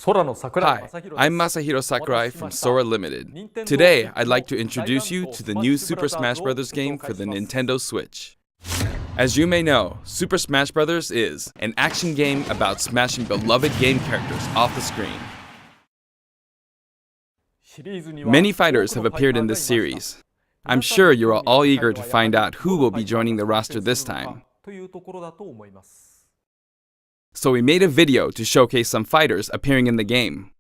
Hi, I'm Masahiro Sakurai from Sora Limited. Today, I'd like to introduce you to the new Super Smash Bros. Game for the Nintendo Switch. As you may know, Super Smash Bros. Is an action game about smashing beloved game characters off the screen. Many fighters have appeared in this series. I'm sure you are all eager to find out who will be joining the roster this time. So we made a video to showcase some fighters appearing in the game.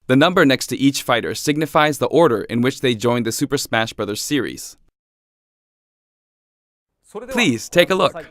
The number next to each fighter signifies the order in which they joined the Super Smash Bros. Series. Please take a look.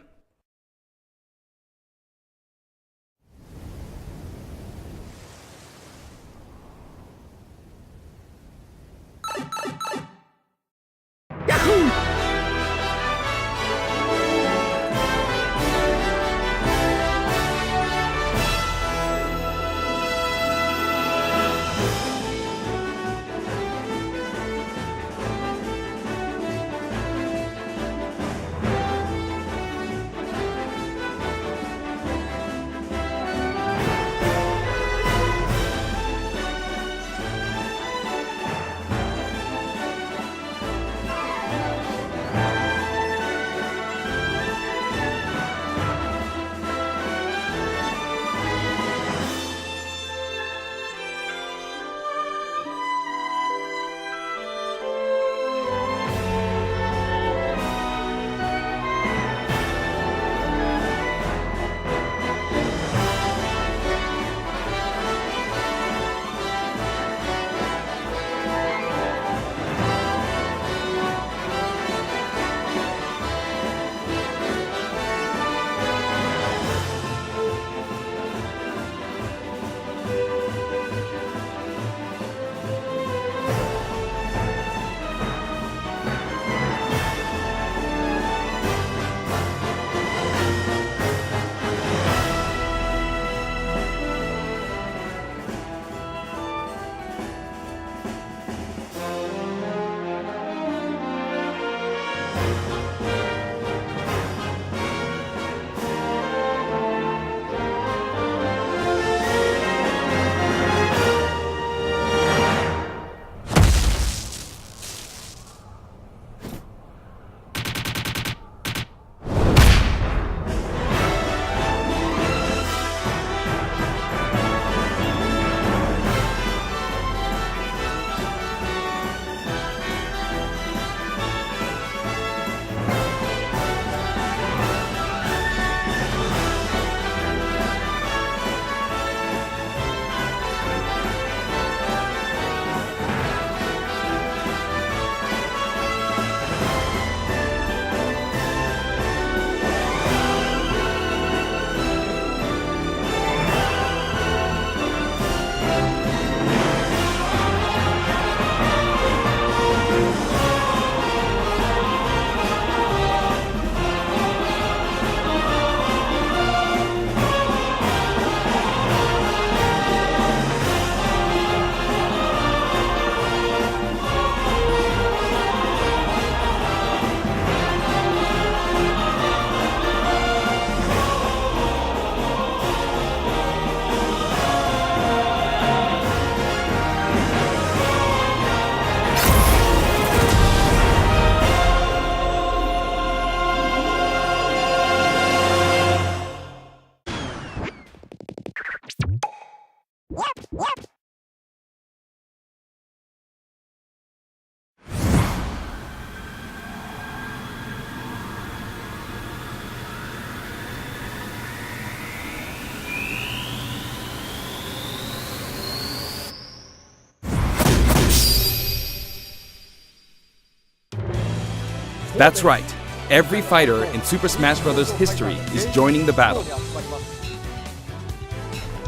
That's right. Every fighter in Super Smash Bros. History is joining the battle.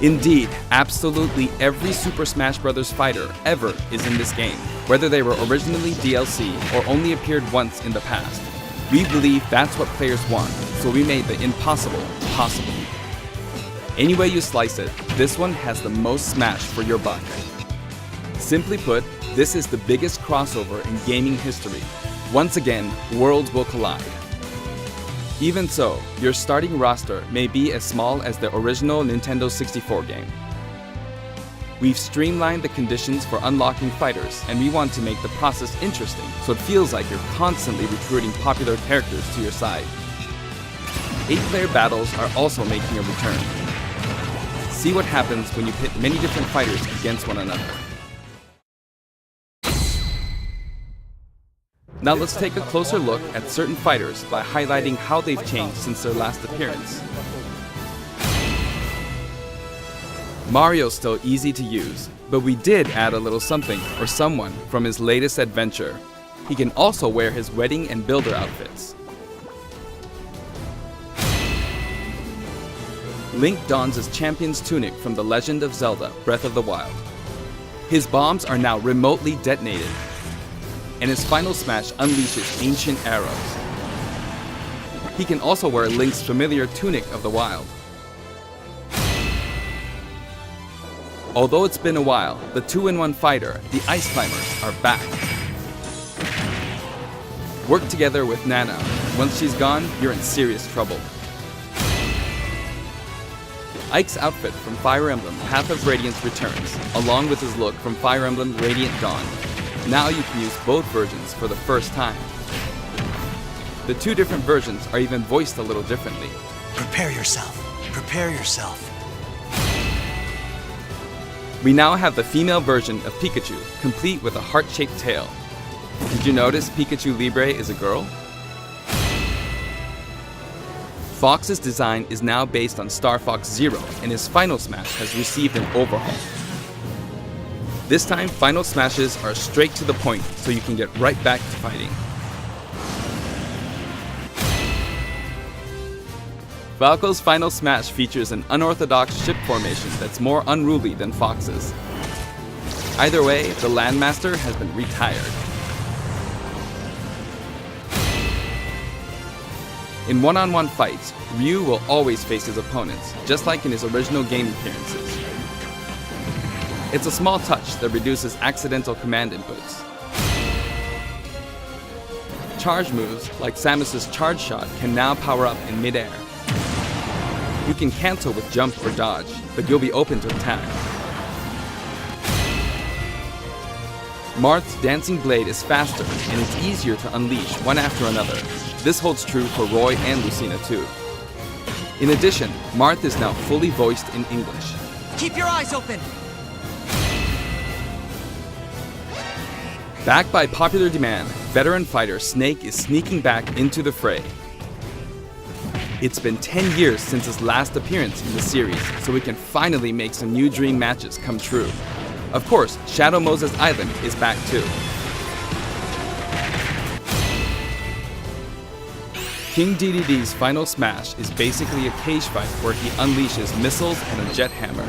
Indeed, absolutely every Super Smash Bros. Fighter ever is in this game, whether they were originally DLC or only appeared once in the past. We believe that's what players want, so we made the impossible possible. Any way you slice it, this one has the most Smash for your buck. Simply put, this is the biggest crossover in gaming history. Once again, worlds will collide. Even so, your starting roster may be as small as the original Nintendo 64 game. We've streamlined the conditions for unlocking fighters, and we want to make the process interesting so it feels like you're constantly recruiting popular characters to your side. 8-player battles are also making a return. See what happens when you pit many different fighters against one another. Now let's take a closer look at certain fighters by highlighting how they've changed since their last appearance. Mario's still easy to use, but we did add a little something or someone from his latest adventure. He can also wear his wedding and builder outfits. Link dons his champion's tunic from The Legend of Zelda: Breath of the Wild. His bombs are now remotely detonated, and his final smash unleashes ancient arrows. He can also wear Link's familiar Tunic of the Wild. Although it's been a while, the 2-in-1 fighter, the Ice Climbers, are back. Work together with Nana. Once she's gone, you're in serious trouble. Ike's outfit from Fire Emblem Path of Radiance returns, along with his look from Fire Emblem Radiant Dawn. Now you can use both versions for the first time. The two different versions are even voiced a little differently. Prepare yourself. Prepare yourself. We now have the female version of Pikachu, complete with a heart-shaped tail. Did you notice Pikachu Libre is a girl? Fox's design is now based on Star Fox Zero, and his final smash has received an overhaul. This time, final smashes are straight to the point, so you can get right back to fighting. Falco's final smash features an unorthodox ship formation that's more unruly than Fox's. Either way, the Landmaster has been retired. In one-on-one fights, Ryu will always face his opponents, just like in his original game appearances. It's a small touch that reduces accidental command inputs. Charge moves, like Samus's Charge Shot, can now power up in mid-air. You can cancel with jump or dodge, but you'll be open to attack. Marth's Dancing Blade is faster, and it's easier to unleash one after another. This holds true for Roy and Lucina too. In addition, Marth is now fully voiced in English. Keep your eyes open! Backed by popular demand, veteran fighter Snake is sneaking back into the fray. It's been 10 years since his last appearance in the series, so we can finally make some new dream matches come true. Of course, Shadow Moses Island is back too. King Dedede's final smash is basically a cage fight where he unleashes missiles and a jet hammer.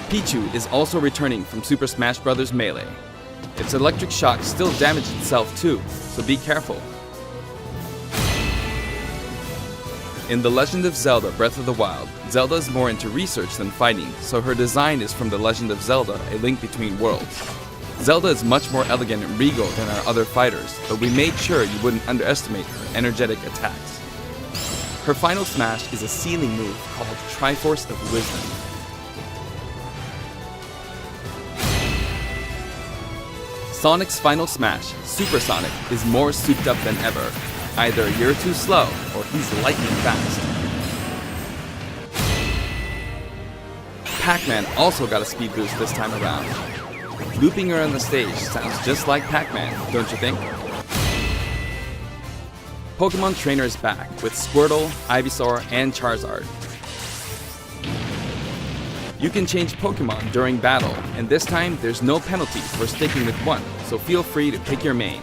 Pichu is also returning from Super Smash Bros. Melee. Its electric shock still damages itself too, so be careful. In The Legend of Zelda: Breath of the Wild, Zelda is more into research than fighting, so her design is from The Legend of Zelda: A Link Between Worlds. Zelda is much more elegant and regal than our other fighters, but we made sure you wouldn't underestimate her energetic attacks. Her final smash is a ceiling move called Triforce of Wisdom. Sonic's final smash, Super Sonic, is more souped up than ever. Either you're too slow, or he's lightning fast. Pac-Man also got a speed boost this time around. Looping around the stage sounds just like Pac-Man, don't you think? Pokemon Trainer is back with Squirtle, Ivysaur, and Charizard. You can change Pokemon during battle, and this time there's no penalty for sticking with one, so feel free to pick your main.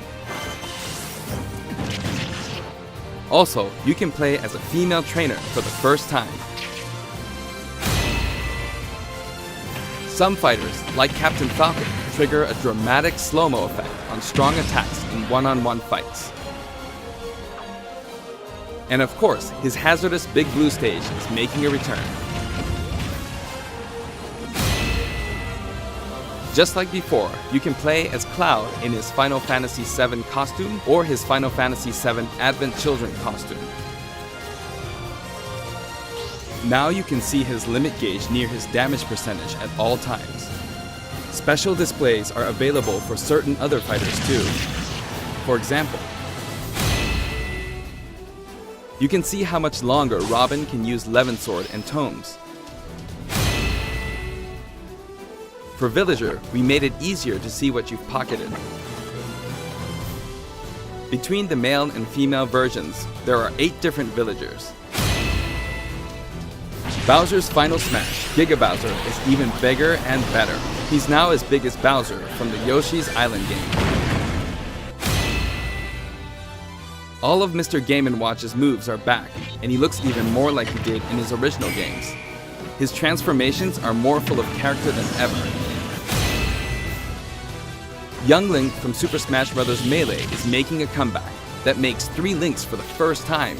Also, you can play as a female trainer for the first time. Some fighters, like Captain Falcon, trigger a dramatic slow-mo effect on strong attacks in one-on-one fights. And of course, his hazardous Big Blue stage is making a return. Just like before, you can play as Cloud in his Final Fantasy VII costume or his Final Fantasy VII Advent Children costume. Now you can see his limit gauge near his damage percentage at all times. Special displays are available for certain other fighters too. For example, you can see how much longer Robin can use Levin Sword and tomes. For Villager, we made it easier to see what you've pocketed. Between the male and female versions, there are 8 different villagers. Bowser's Final Smash, Giga Bowser, is even bigger and better. He's now as big as Bowser from the Yoshi's Island game. All of Mr. Game & Watch's moves are back, and he looks even more like he did in his original games. His transformations are more full of character than ever. Young Link from Super Smash Bros. Melee is making a comeback that makes 3 Links for the first time.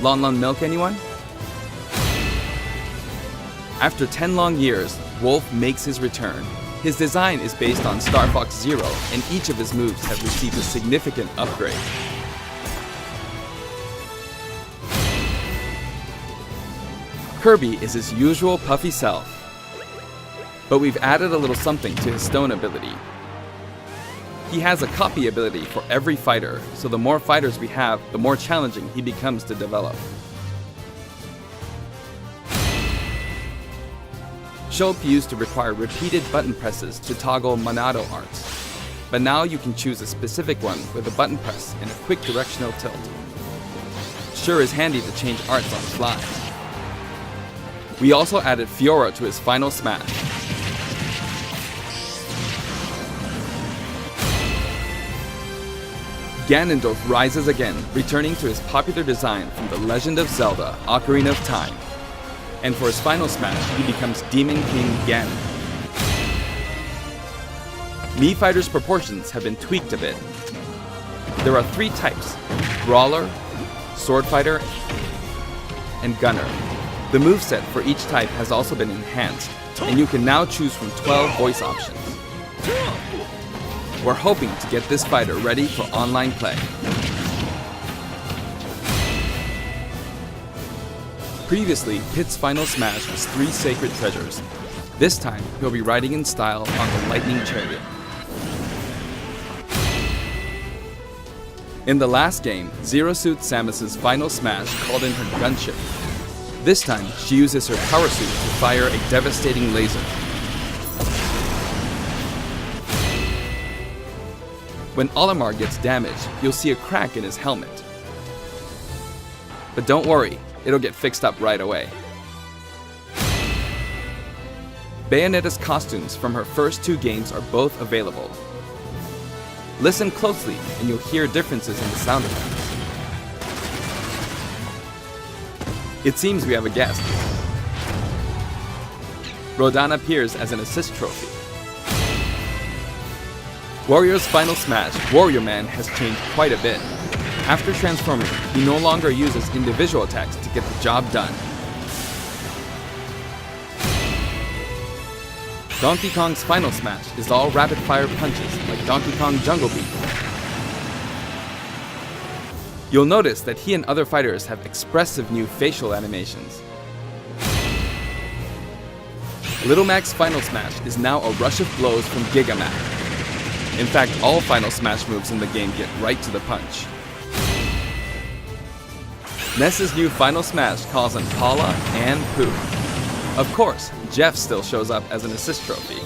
Lon Lon Milk, anyone? After 10 long years, Wolf makes his return. His design is based on Star Fox Zero, and each of his moves have received a significant upgrade. Kirby is his usual puffy self, but we've added a little something to his stone ability. He has a copy ability for every fighter, so the more fighters we have, the more challenging he becomes to develop. Shulp used to require repeated button presses to toggle Monado arts, but now you can choose a specific one with a button press and a quick directional tilt. Sure is handy to change arts on the fly. We also added Fiora to his Final Smash. Ganondorf rises again, returning to his popular design from The Legend of Zelda: Ocarina of Time. And for his Final Smash, he becomes Demon King Ganon. Mii Fighter's proportions have been tweaked a bit. There are 3 types: Brawler, Sword Fighter, and Gunner. The moveset for each type has also been enhanced, and you can now choose from 12 voice options. We're hoping to get this fighter ready for online play. Previously, Pit's Final Smash was 3 sacred treasures. This time, he'll be riding in style on the Lightning Chariot. In the last game, Zero Suit Samus's Final Smash called in her gunship. This time, she uses her power suit to fire a devastating laser. When Olimar gets damaged, you'll see a crack in his helmet. But don't worry, it'll get fixed up right away. Bayonetta's costumes from her first 2 games are both available. Listen closely and you'll hear differences in the sound effects. It seems we have a guest. Rodin appears as an assist trophy. Warrior's Final Smash, Warrior Man has changed quite a bit. After transforming, he no longer uses individual attacks to get the job done. Donkey Kong's Final Smash is all rapid-fire punches like Donkey Kong Jungle Beat. You'll notice that he and other fighters have expressive new facial animations. Little Mac's Final Smash is now a rush of blows from Giga Mac. In fact, all Final Smash moves in the game get right to the punch. Ness's new Final Smash calls on Paula and Pooh. Of course, Jeff still shows up as an assist trophy.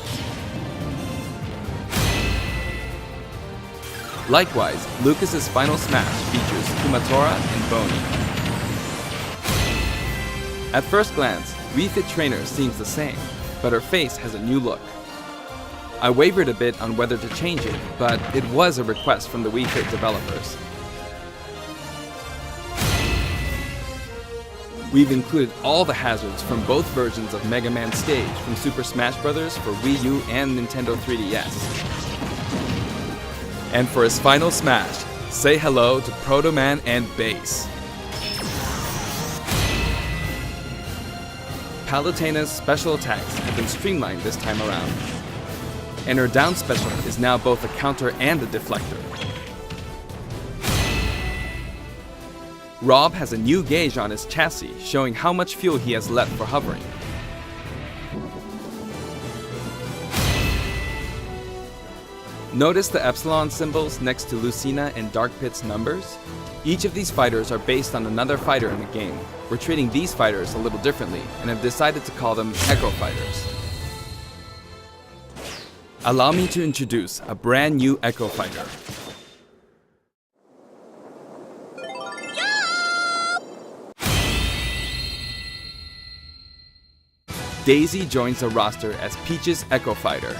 Likewise, Lucas's Final Smash features Kumatora and Boney. At first glance, Wii Fit Trainer seems the same, but her face has a new look. I wavered a bit on whether to change it, but it was a request from the Wii Fit developers. We've included all the hazards from both versions of Mega Man Stage from Super Smash Bros. For Wii U and Nintendo 3DS. And for his Final Smash, say hello to Proto Man and Bass. Palutena's special attacks have been streamlined this time around, and her down special is now both a counter and a deflector. Rob has a new gauge on his chassis, showing how much fuel he has left for hovering. Notice the Epsilon symbols next to Lucina and Dark Pit's numbers? Each of these fighters are based on another fighter in the game. We're treating these fighters a little differently and have decided to call them Echo Fighters. Allow me to introduce a brand new Echo Fighter. Daisy joins the roster as Peach's Echo Fighter.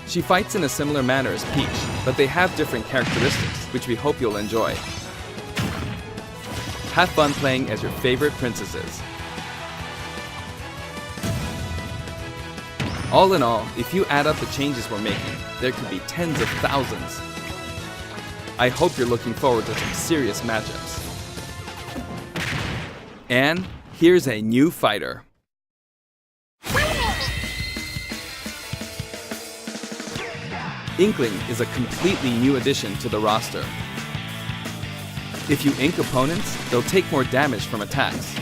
She fights in a similar manner as Peach, but they have different characteristics, which we hope you'll enjoy. Have fun playing as your favorite princesses. All in all, if you add up the changes we're making, there could be tens of thousands. I hope you're looking forward to some serious matchups. And here's a new fighter. Inkling is a completely new addition to the roster. If you ink opponents, they'll take more damage from attacks.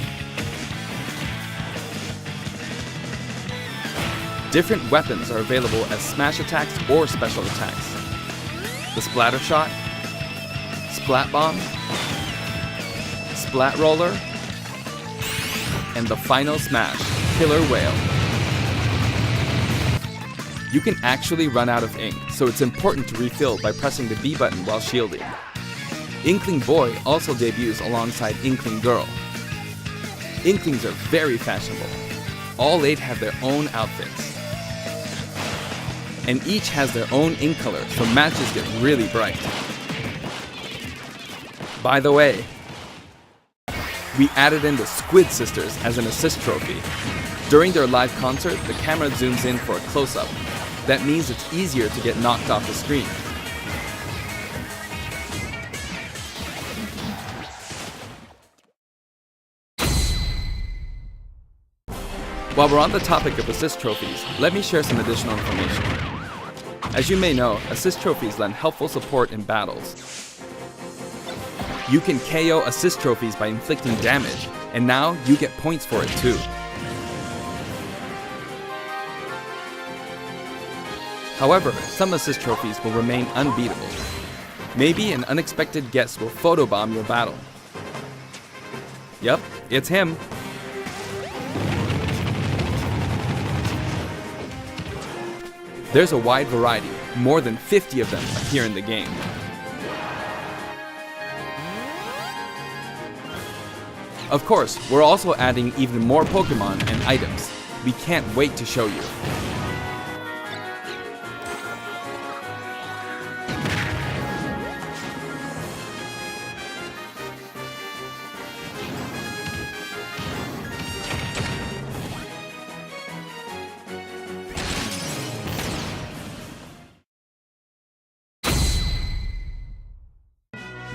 Different weapons are available as smash attacks or special attacks. The Splatter Shot, Splat Bomb, Splat Roller, and the final smash, Killer Whale. You can actually run out of ink, so it's important to refill by pressing the B button while shielding. Inkling Boy also debuts alongside Inkling Girl. Inklings are very fashionable. All 8 have their own outfits. And each has their own ink color, so matches get really bright. By the way, we added in the Squid Sisters as an assist trophy. During their live concert, the camera zooms in for a close-up. That means it's easier to get knocked off the screen. While we're on the topic of assist trophies, let me share some additional information. As you may know, assist trophies lend helpful support in battles. You can KO assist trophies by inflicting damage, and now you get points for it too. However, some assist trophies will remain unbeatable. Maybe an unexpected guest will photobomb your battle. Yep, it's him. There's a wide variety, more than 50 of them appear in the game. Of course, we're also adding even more Pokemon and items. We can't wait to show you.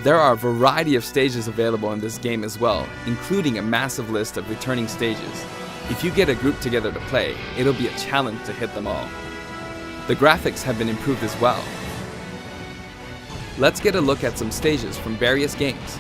There are a variety of stages available in this game as well, including a massive list of returning stages. If you get a group together to play, it'll be a challenge to hit them all. The graphics have been improved as well. Let's get a look at some stages from various games.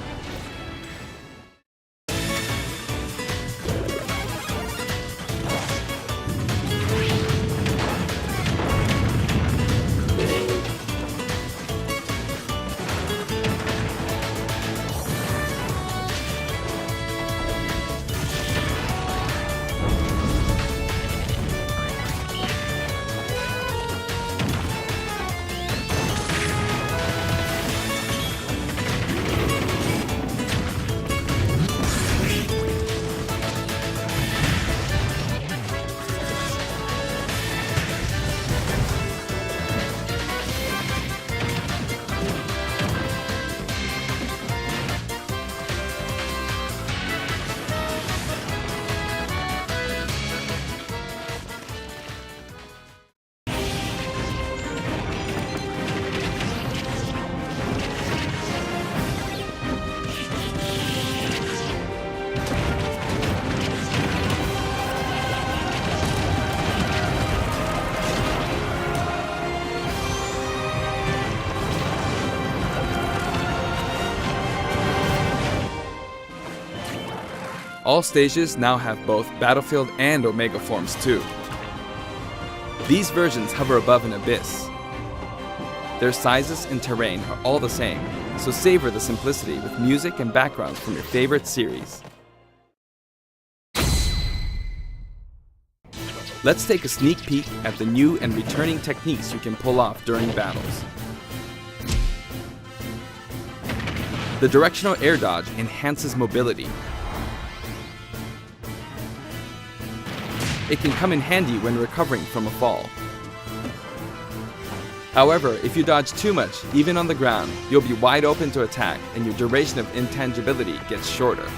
All stages now have both Battlefield and Omega forms too. These versions hover above an abyss. Their sizes and terrain are all the same, so savor the simplicity with music and backgrounds from your favorite series. Let's take a sneak peek at the new and returning techniques you can pull off during battles. The directional air dodge enhances mobility. It can come in handy when recovering from a fall. However, if you dodge too much, even on the ground, you'll be wide open to attack and your duration of intangibility gets shorter.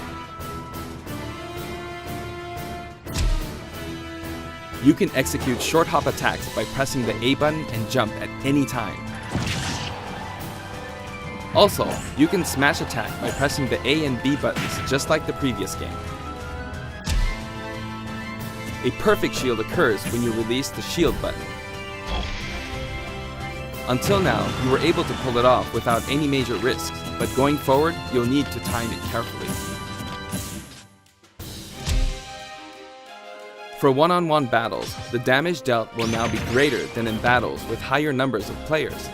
You can execute short hop attacks by pressing the A button and jump at any time. Also, you can smash attack by pressing the A and B buttons just like the previous game. A perfect shield occurs when you release the shield button. Until now, you were able to pull it off without any major risks, but going forward, you'll need to time it carefully. For one-on-one battles, the damage dealt will now be greater than in battles with higher numbers of players.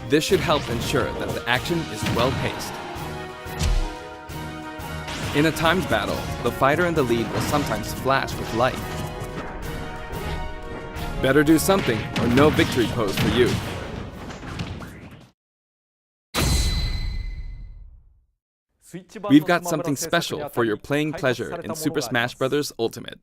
This should help ensure that the action is well-paced. In a timed battle, the fighter in the lead will sometimes flash with light. Better do something, or no victory pose for you. We've got something special for your playing pleasure in Super Smash Bros. Ultimate.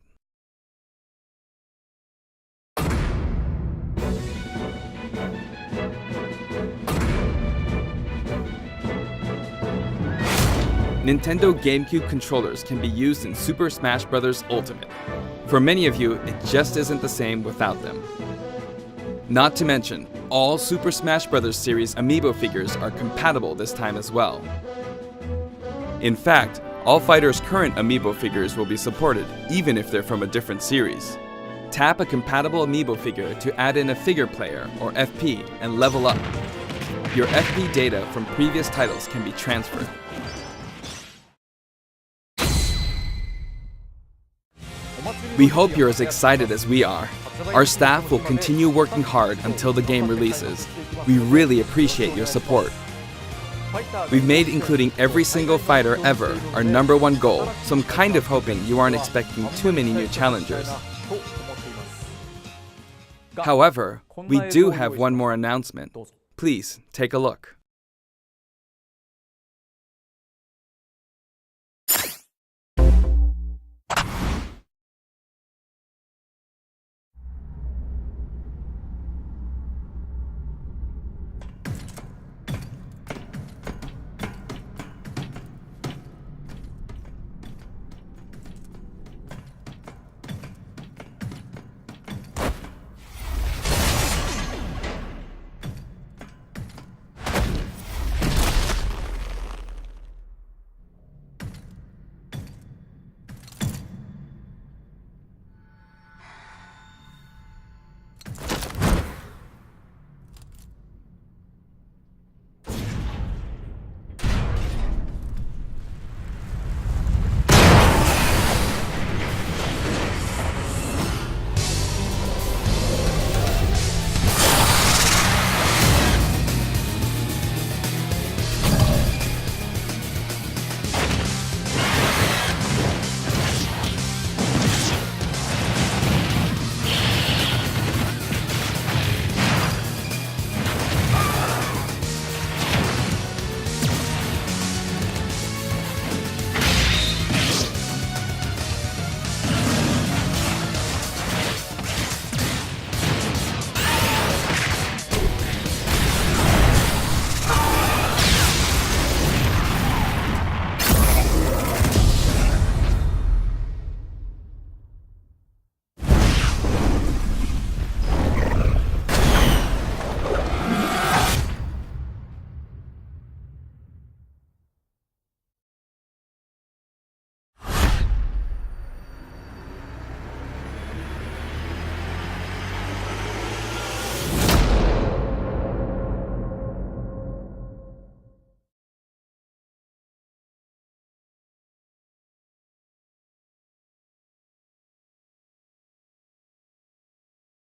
Nintendo GameCube controllers can be used in Super Smash Bros. Ultimate. For many of you, it just isn't the same without them. Not to mention, all Super Smash Bros. Series amiibo figures are compatible this time as well. In fact, all fighters' current amiibo figures will be supported, even if they're from a different series. Tap a compatible amiibo figure to add in a figure player, or FP, and level up. Your FP data from previous titles can be transferred. We hope you're as excited as we are. Our staff will continue working hard until the game releases. We really appreciate your support. We've made including every single fighter ever our #1 goal, so I'm kind of hoping you aren't expecting too many new challengers. However, we do have one more announcement. Please take a look.